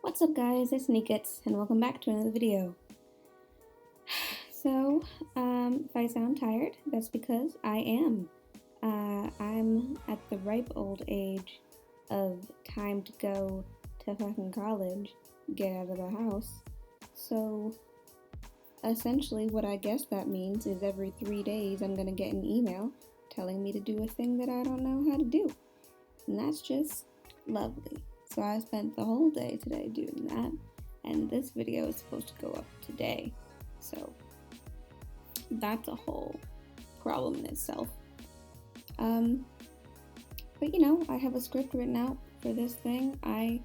What's up guys, it's Neekits, and welcome back to another video. If I sound tired, that's because I am. I'm at the ripe old age of time to go to fucking college, get out of the house. So, essentially what I guess that means is every 3 days I'm gonna get an email telling me to do a thing that I don't know how to do. And that's just lovely. So I spent the whole day today doing that, and this video is supposed to go up today. So that's a whole problem in itself. But you know, I have a script written out for this thing. I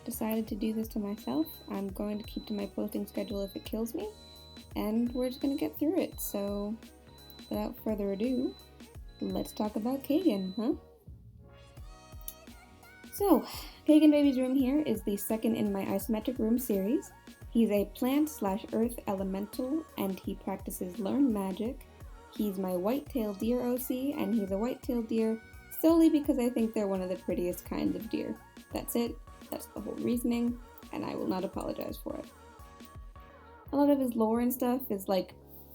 decided to do this to myself. I'm going to keep to my posting schedule if it kills me, and we're just gonna get through it. So without further ado, let's talk about Kagan, huh? So, Kagan Baby's room here is the second in my Isometric room series. He's a plant/earth elemental, and he practices learn magic. He's my white-tailed deer OC, and he's a white-tailed deer solely because I think they're one of the prettiest kinds of deer. That's it, that's the whole reasoning, and I will not apologize for it. A lot of his lore and stuff is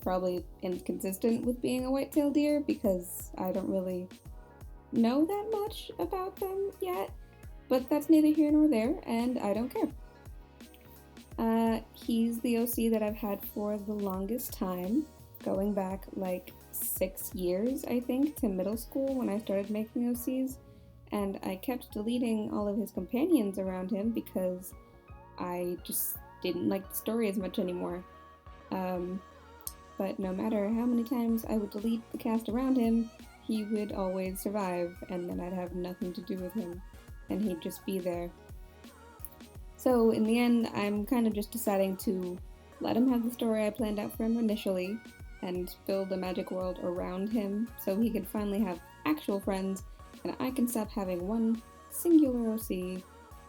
probably inconsistent with being a white-tailed deer because I don't really know that much about them yet. But that's neither here nor there, and I don't care. He's the OC that I've had for the longest time, going back 6 years, I think, to middle school when I started making OCs, and I kept deleting all of his companions around him because I just didn't like the story as much anymore. But no matter how many times I would delete the cast around him, he would always survive, and then I'd have nothing to do with him, and he'd just be there. So in the end, I'm kind of just deciding to let him have the story I planned out for him initially, and build a magic world around him so he can finally have actual friends, and I can stop having one singular OC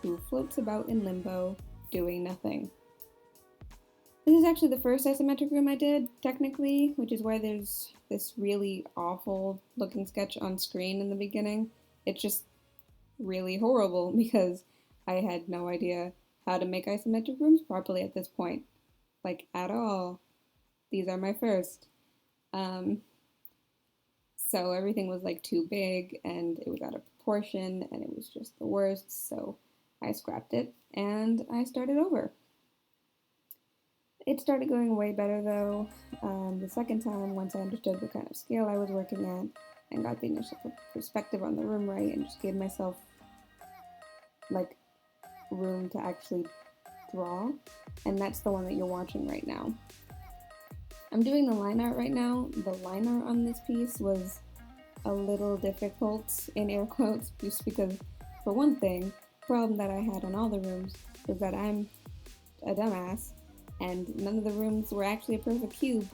who floats about in limbo, doing nothing. This is actually the first isometric room I did, technically, which is why there's this really awful looking sketch on screen in the beginning. It's just really horrible because I had no idea how to make isometric rooms properly at this point. At all. These are my first. So everything was too big and it was out of proportion and it was just the worst, so I scrapped it and I started over. It started going way better though the second time once I understood what kind of scale I was working at and got the initial perspective on the room right and just gave myself room to actually draw, and that's the one that you're watching right now. I'm doing the line art right now. The line art on this piece was a little difficult, in air quotes, just because, for one thing, the problem that I had on all the rooms was that I'm a dumbass, and none of the rooms were actually a perfect cube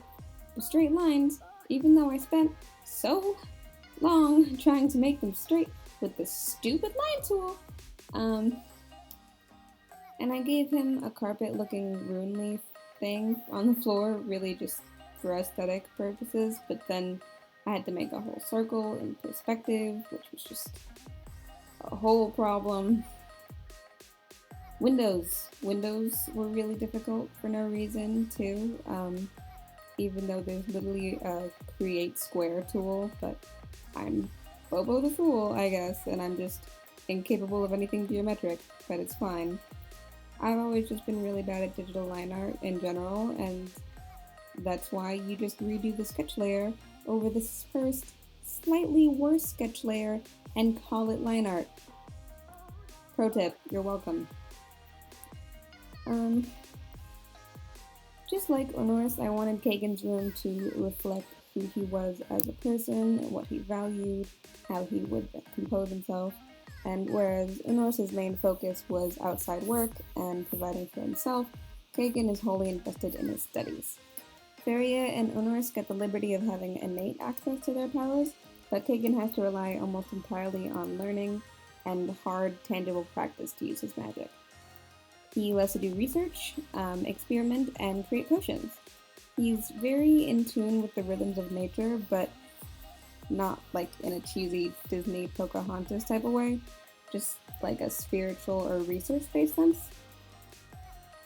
with straight lines, even though I spent so long trying to make them straight with this stupid line tool. And I gave him a carpet-looking rune leaf thing on the floor, really just for aesthetic purposes, but then I had to make a whole circle in perspective, which was just a whole problem. Windows were really difficult for no reason, too, even though there's literally a create square tool, but I'm Bobo the Fool, I guess, and I'm just incapable of anything geometric, but it's fine. I've always just been really bad at digital line art in general, and that's why you just redo the sketch layer over this first, slightly worse sketch layer and call it line art. Pro tip, you're welcome. Just like Honoris, I wanted Kagan's room to reflect who he was as a person, what he valued, how he would compose himself. And whereas Honoris' main focus was outside work and providing for himself, Kagan is wholly invested in his studies. Feria and Honoris get the liberty of having innate access to their powers, but Kagan has to rely almost entirely on learning and hard, tangible practice to use his magic. He loves to do research, experiment, and create potions. He's very in tune with the rhythms of nature, but not in a cheesy Disney Pocahontas type of way, just a spiritual or research-based sense.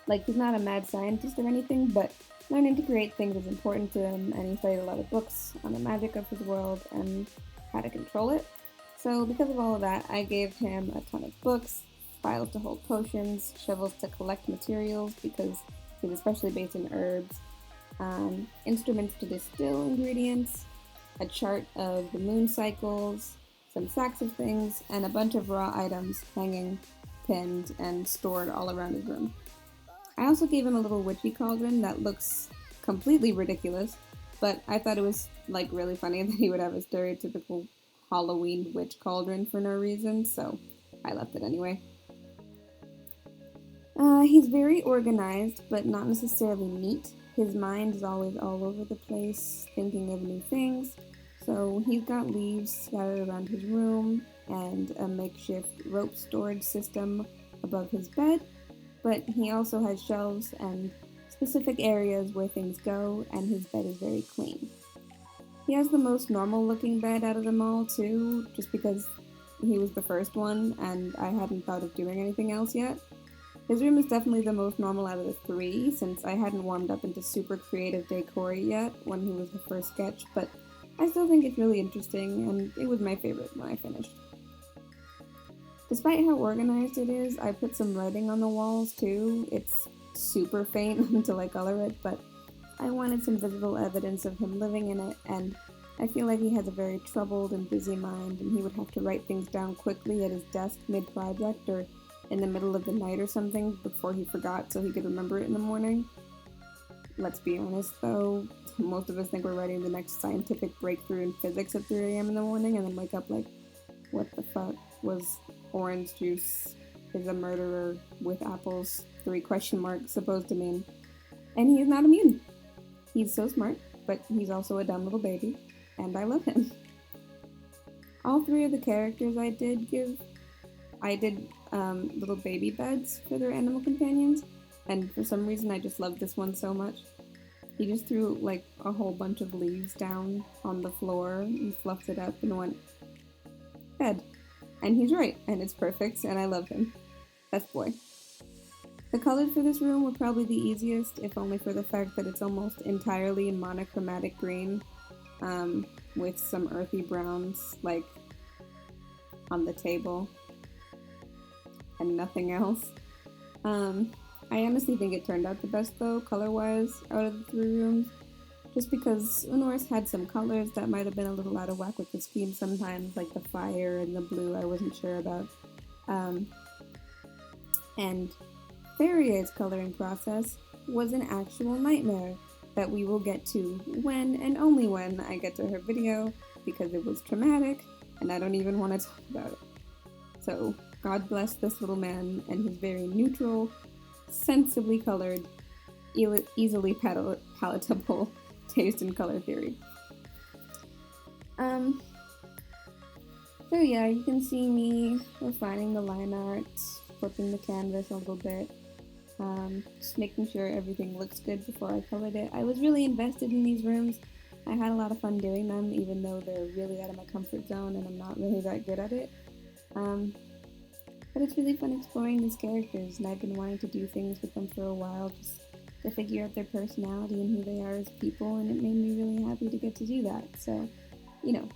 Like, he's not a mad scientist or anything, but learning to create things is important to him, and he studied a lot of books on the magic of his world and how to control it. So because of all of that, I gave him a ton of books, files to hold potions, shovels to collect materials because he's especially based in herbs, instruments to distill ingredients, a chart of the moon cycles, some sacks of things, and a bunch of raw items hanging, pinned, and stored all around his room. I also gave him a little witchy cauldron that looks completely ridiculous, but I thought it was like really funny that he would have a stereotypical Halloween witch cauldron for no reason, so I left it anyway. He's very organized, but not necessarily neat. His mind is always all over the place, thinking of new things. So he's got leaves scattered around his room and a makeshift rope storage system above his bed, but he also has shelves and specific areas where things go, and his bed is very clean. He has the most normal looking bed out of them all too, just because he was the first one and I hadn't thought of doing anything else yet. His room is definitely the most normal out of the three, since I hadn't warmed up into super creative decor yet when he was the first sketch, but I still think it's really interesting, and it was my favorite when I finished. Despite how organized it is, I put some writing on the walls too. It's super faint until I color it, but I wanted some visible evidence of him living in it, and I feel like he has a very troubled and busy mind, and he would have to write things down quickly at his desk mid-project or in the middle of the night or something before he forgot so he could remember it in the morning. Let's be honest though, most of us think we're writing the next scientific breakthrough in physics at 3 a.m. in the morning and then wake up like, what the fuck was orange juice is a murderer with apples, 3 question marks supposed to mean? And he is not immune. He's so smart, but he's also a dumb little baby, and I love him. All 3 of the characters I did little baby beds for their animal companions, and for some reason I just love this one so much. He just threw like a whole bunch of leaves down on the floor and fluffed it up and went, bed. And he's right, and it's perfect, and I love him. Best boy. The colors for this room were probably the easiest, if only for the fact that it's almost entirely monochromatic green, with some earthy browns, like, on the table, and nothing else. I honestly think it turned out the best, though, color-wise, out of the 3 rooms, just because Unor's had some colors that might have been a little out of whack with the scheme sometimes, like the fire and the blue I wasn't sure about. And Faria's coloring process was an actual nightmare that we will get to when and only when I get to her video, because it was traumatic and I don't even want to talk about it. So, God bless this little man and his very neutral, sensibly colored, easily palatable taste in color theory. So yeah, you can see me refining the line art, flipping the canvas a little bit, just making sure everything looks good before I colored it. I was really invested in these rooms. I had a lot of fun doing them, even though they're really out of my comfort zone and I'm not really that good at it. But it's really fun exploring these characters, and I've been wanting to do things with them for a while, just to figure out their personality and who they are as people, and it made me really happy to get to do that. So, you know.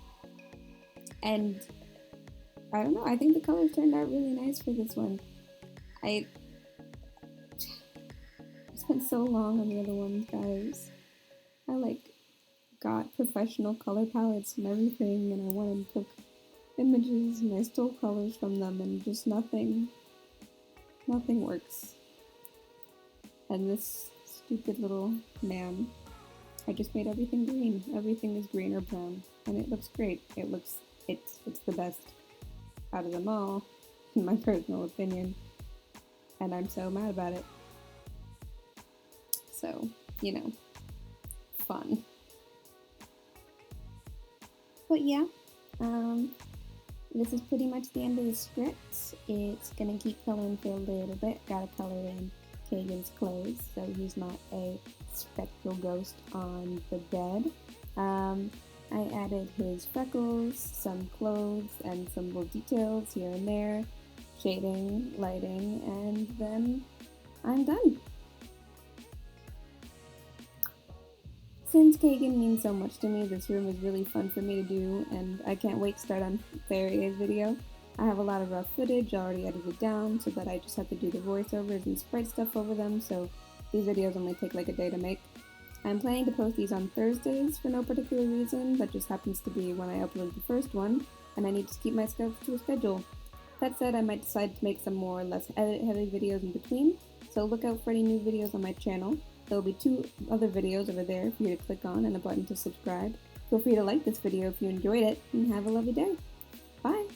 And I don't know, I think the colors turned out really nice for this one. I spent so long on the other ones, guys. I got professional color palettes and everything, and I went and took images and I stole colors from them, and just nothing works. And this stupid little man, I just made everything green. Everything is green or brown, and it looks great. It's the best out of them all, in my personal opinion, and I'm so mad about it. So, you know, fun. But yeah, this is pretty much the end of the script. It's gonna keep coloring for a little bit. Gotta color in Kagan's clothes so he's not a spectral ghost on the bed. I added his freckles, some clothes, and some little details here and there, shading, lighting, and then I'm done. Since Kagan means so much to me, this room is really fun for me to do, and I can't wait to start on Fairy's video. I have a lot of rough footage already edited down so that I just have to do the voiceovers and sprite stuff over them, so these videos only take like a day to make. I'm planning to post these on Thursdays for no particular reason, that just happens to be when I upload the first one, and I need to keep myself to a schedule. That said, I might decide to make some more or less edit-heavy videos in between, so look out for any new videos on my channel. There will be 2 other videos over there for you to click on and a button to subscribe. Feel free to like this video if you enjoyed it, and have a lovely day. Bye!